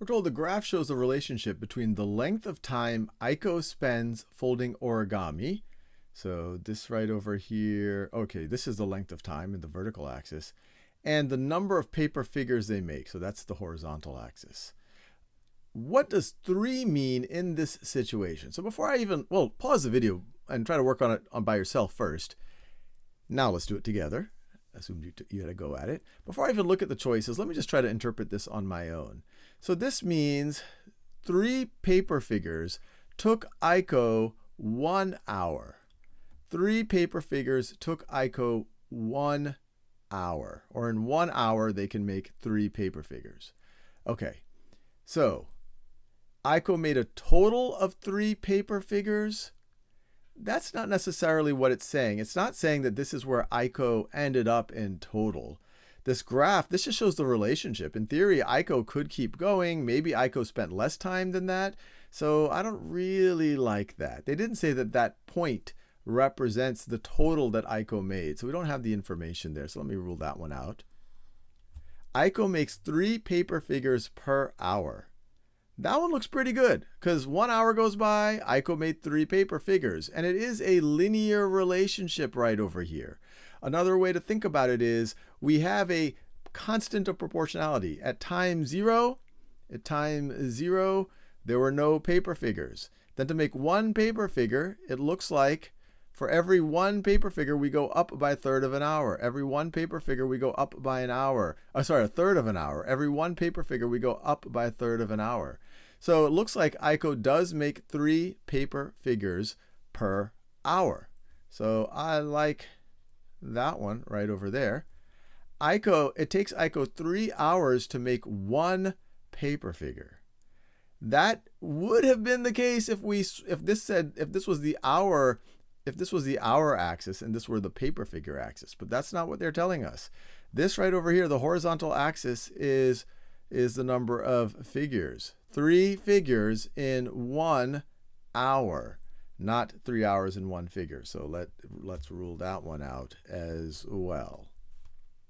We're told the graph shows a relationship between the length of time Aiko spends folding origami. So this right over here, okay, this is the length of time in the vertical axis, and the number of paper figures they make. So that's the horizontal axis. What does 3 mean in this situation? So before I even, pause the video and try to work on it by yourself first. Now let's do it together. Assumed you had a go at it. Before I even look at the choices, let me just try to interpret this on my own. So this means 3 paper figures took Aiko 1 hour. 3 paper figures took Aiko 1 hour. Or in 1 hour, they can make 3 paper figures. Okay, so Aiko made a total of 3 paper figures. That's not necessarily what it's saying. It's not saying that this is where Aiko ended up in total. This graph, this just shows the relationship. In theory, Aiko could keep going. Maybe Aiko spent less time than that. So I don't really like that. They didn't say that that point represents the total that Aiko made. So we don't have the information there. So let me rule that one out. Aiko makes 3 paper figures per hour. That one looks pretty good because 1 hour goes by, Aiko made 3 paper figures, and it is a linear relationship right over here. Another way to think about it is we have a constant of proportionality. At time 0, there were no paper figures. Then to make 1 paper figure, it looks like for every 1 paper figure, we go up by a third of an hour. Every 1 paper figure, we go up by an hour. A third of an hour. Every 1 paper figure, we go up by a third of an hour. So it looks like Aiko does make 3 paper figures per hour. So I like that one right over there. It takes Aiko 3 hours to make 1 paper figure. That would have been the case if this was the hour axis and this were the paper figure axis, but that's not what they're telling us. This right over here, the horizontal axis is the number of figures. 3 figures in 1 hour, not 3 hours in 1 figure. So let's rule that one out as well.